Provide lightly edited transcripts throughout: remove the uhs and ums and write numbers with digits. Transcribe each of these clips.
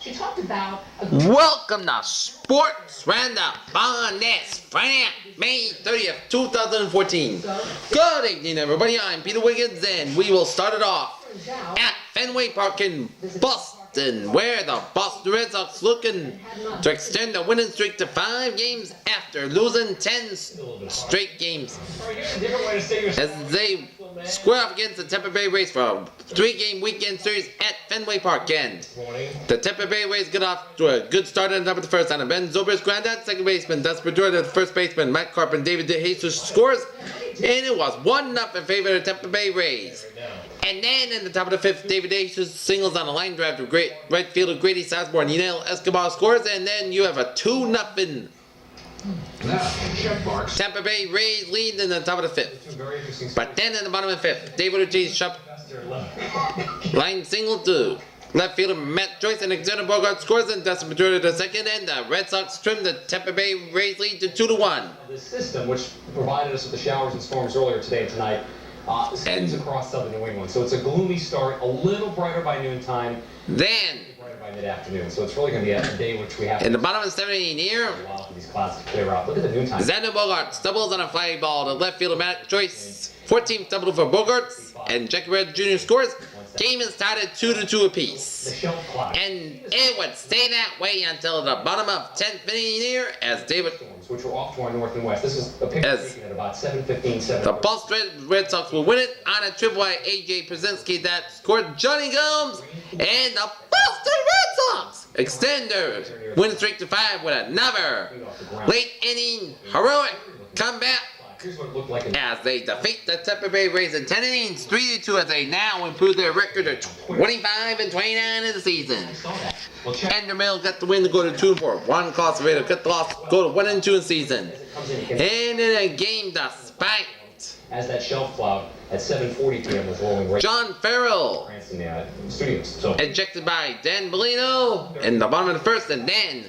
She talked about Welcome to Sports Roundup on this Friday, May 30th, 2014. Good evening, everybody. I'm Peter Wiggins, and we will start it off at Fenway Park in Boston, where the Boston Red Sox looking to extend a winning streak to 5 games after losing 10 straight games, as they square off against the Tampa Bay Rays for a 3-game weekend series at Fenway Park. And the Tampa Bay Rays get off to a good start in the top of the first on a Ben Zobrist grand at second baseman, Desperate the first baseman, Matt Carpenter, David DeJesus scores, and it was 1-0 in favor of the Tampa Bay Rays. And then in the top of the 5th, David DeJesus singles on a line drive to great right fielder Grady Sasborn. Yunel Escobar scores, and then you have a 2-0 Tampa Bay Rays lead in the top of the 5th. But then in the bottom of the 5th, David Ortiz line single to left fielder Matt Joyce, and Alexander Bogart scores, and Dustin Pedroia the second, and the Red Sox trim the Tampa Bay Rays lead to 2-1. This system, which provided us with the showers and storms earlier today and tonight, extends across southern New England. So it's a gloomy start, a little brighter by noontime, then brighter by mid-afternoon. So it's really going to be a day which we have in the bottom of the 17th here, a while for these clouds to clear out. Look at the noontime. Xander Bogart stumbles on a fly ball to left fielder Matt Joyce. 14th double for Bogarts, and Jackie Red Jr. scores. Game is tied at 2-2 apiece. And it would stay that way until the bottom of 10th inning here, as David, which were off to our north and west. This is a picture taken at about 7:15. the Boston Red Sox will win it on a triple by A.J. Przinsky that scored Johnny Gomes, and the Boston Red Sox extend their win streak to 5 with another late inning heroic comeback, Here's what it looked like as they defeat the Tampa Bay Rays in 10 innings, 3-2, as they now improve their record to 25-29 in the season. Andrew Mill got the win to go to 2-4. Juan Clausewitz got the loss to go to 1-2 in the season. And in a game despite as that shelf cloud at 7:40 p.m. was rolling right. John Farrell In the studios. So ejected by Dan Bellino in the bottom of the first, and then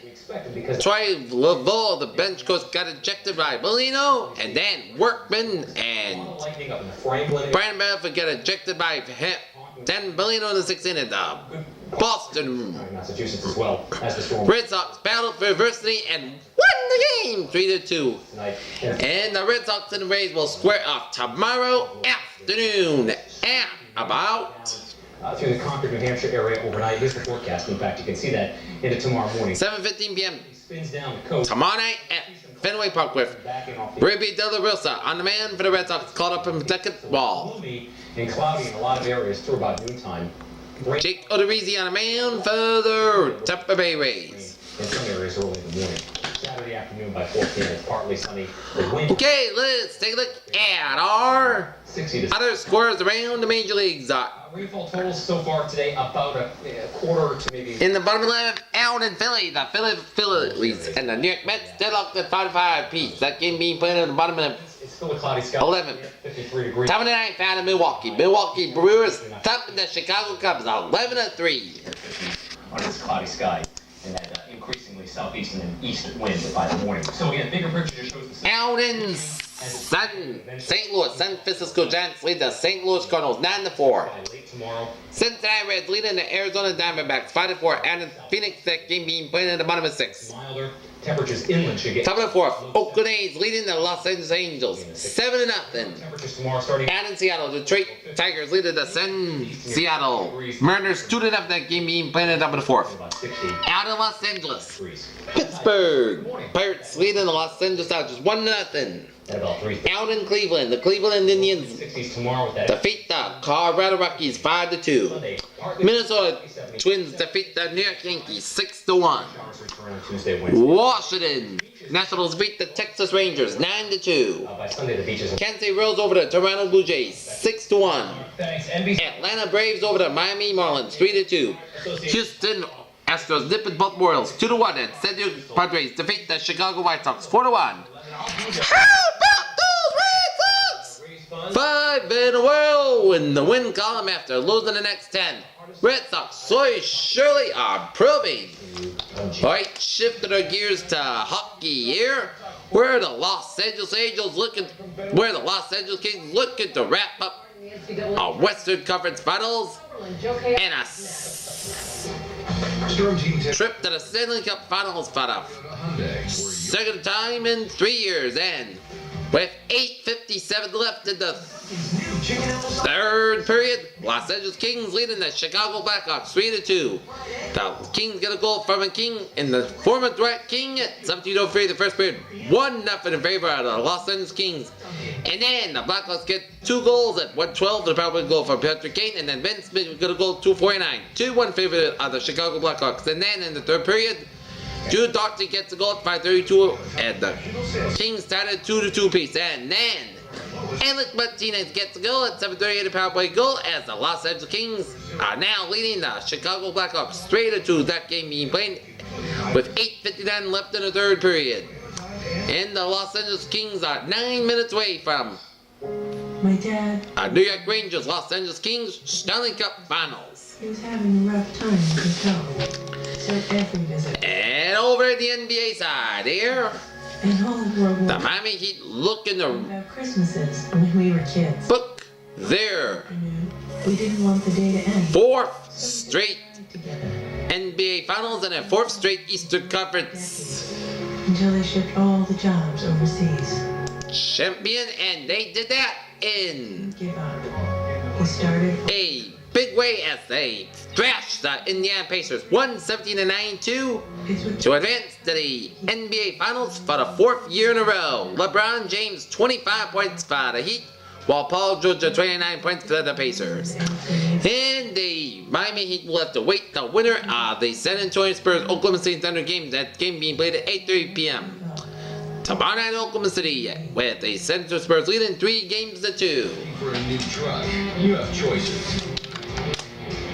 because Troy Laveau, the bench coach, got ejected by Bellino, and then Workman and lightning up in the Franklin. Brian Belfort got ejected by Dan Bellino in the 6th inning. The Boston Massachusetts as well as the storm. Red Sox battled for adversity and won the game 3-2. And the Red Sox and the Rays will square off tomorrow afternoon at about Through the Concord, New Hampshire area overnight. Here's the forecast. In fact, you can see that into tomorrow morning. 7:15 p.m. Spins down the coast. tomorrow night at Fenway Park with Ruby De La Rosa on the man for the Red Sox, caught up in protected ball. Gloomy and cloudy in a lot of areas through about noontime. Jake Odorizzi on the man for the Tampa Bay Rays. In some areas early in the morning. Saturday afternoon by 4 p.m. it's partly sunny. The wind Okay, let's take a look at our 60 to other scores around the major leagues. rainfall totals so far today about a quarter to maybe. In the bottom 11, out in Philly, the Phillies and the New York Mets deadlocked at 5-5 apiece. That game being played at the bottom of It's still a cloudy sky. 11. 53 degrees. Top of the ninth, found in Milwaukee. Milwaukee Brewers thumping the Chicago Cubs 11-3. On this cloudy sky and that increasingly southeastern and east wind by the morning. So again, bigger picture just shows the Out in St. Louis, San Francisco Giants lead the St. Louis Cardinals 9-4. late tomorrow. Cincinnati Reds leading the Arizona Diamondbacks 5-4. And in Phoenix, that game being played in the bottom of 6. Milder temperatures inland should get. Top of the 4th, Oakland A's leading the Los Angeles Angels 7-0. Temperatures tomorrow starting. And in Seattle, Detroit Tigers leading the Seattle Mariners 2-0. That game being played in the top of the 4th. About 60 Out in Los Angeles, degrees. Pittsburgh Pirates leading the Los Angeles Dodgers 1-0. At about 3. Out in Cleveland, the Cleveland Indians 60s tomorrow with that. defeat the Colorado Rockies 5-2. Sunday, partly Minnesota Twins defeat the New York Yankees 6-1. showers return on Tuesday, Wednesday. Washington Nationals beat the Texas Rangers 9-2. By Sunday, the beaches. Kansas City Royals over the Toronto Blue Jays 6-1. Thanks, NBC. Atlanta Braves over the Miami Marlins 3-2. Houston Astros nip at Baltimore Orioles 2-1. And San Diego Padres defeat the Chicago White Sox 4-1. How about those Red Sox? 5 in a row in the win column after losing the next 10. Red Sox slowly surely are improving. Alright, shifting our gears to hockey here, where the Los Angeles Angels Kings looking to wrap up a Western Conference Finals and a trip to the Stanley Cup Finals for the second time in 3 years, and with 8:57 left in the third period, Los Angeles Kings leading the Chicago Blackhawks 3-2. The Kings get a goal from a King in the form of Dwight King at 17:03 the first period, 1-0 in favor of the Los Angeles Kings. And then the Blackhawks get 2 goals at 1:12, the power play goal from Patrick Kane, and then Ben Smith get a goal 2:49, 2-1 in favor of the Chicago Blackhawks. And then in the third period, Drew Doughty gets a goal at 5:32, and the Kings started 2-2 piece. And then Alec Martinez gets a goal at 7:38, a power play goal, as the Los Angeles Kings are now leading the Chicago Blackhawks 3-2. That game being played with 8:59 left in the third period. And the Los Angeles Kings are 9 minutes away from my dad. New York Rangers, Los Angeles Kings Stanley Cup Finals. He was having a rough time, you could tell. So every visit. And over at the NBA side here, and all the world the Miami Heat looking to about Christmases when we were kids. book their We didn't want the day to end. 4th straight Together. NBA Finals and a 4th straight Eastern Conference Until they shipped all the jobs overseas. champion, and they did that in Give up. He started. a big way as they thrashed the Indiana Pacers 117-92 to advance to the NBA Finals for the 4th year in a row. LeBron James 25 points for the Heat, while Paul George 29 points for the Pacers. And the Miami Heat will have to wait the winner of the San Antonio Spurs Oklahoma City Thunder game. That game being played at 8:30 p.m. tomorrow night in Oklahoma City, with the San Antonio Spurs leading 3-2. For a new truck, you have choices.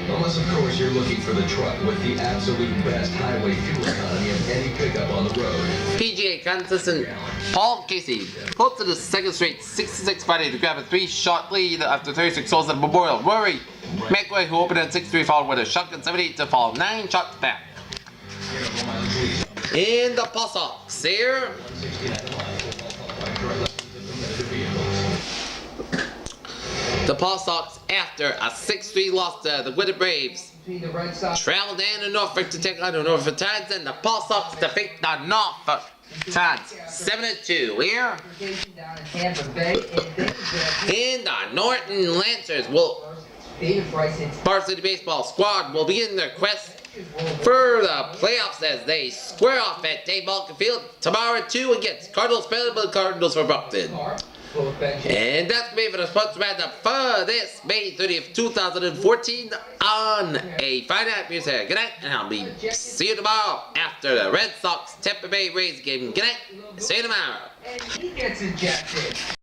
Unless, of course, you're looking for the truck with the absolute best highway fuel economy of any pickup on the road. PGA contestant Paul Casey pulled to the second straight 66 Friday to grab a 3-shot lead after 36 holes at Memorial. Rory McIlroy, who opened at 6-3, followed with a shotgun 78 to fall 9 shots back. In the Pawsox here, the Pawsox, after a 6-3 loss to the Winnipeg Braves, The Red Sox travel down to Norfolk to take on the Norfolk Tides, and the Pawsox defeat the Norfolk Tides 7-2 here. down in Tampa Bay, and And the Norton Lancers will varsity baseball squad will begin their quest for the playoffs as they square off at Dave Malkin Field tomorrow at 2 against Cardinals, but Cardinals for Buckton. And that's me for the Sports Roundup for this May 30th, 2014 on a Friday night music. Good night, and I'll be see you tomorrow after the Red Sox Tampa Bay Rays game. Good night, see you tomorrow. he gets ejected.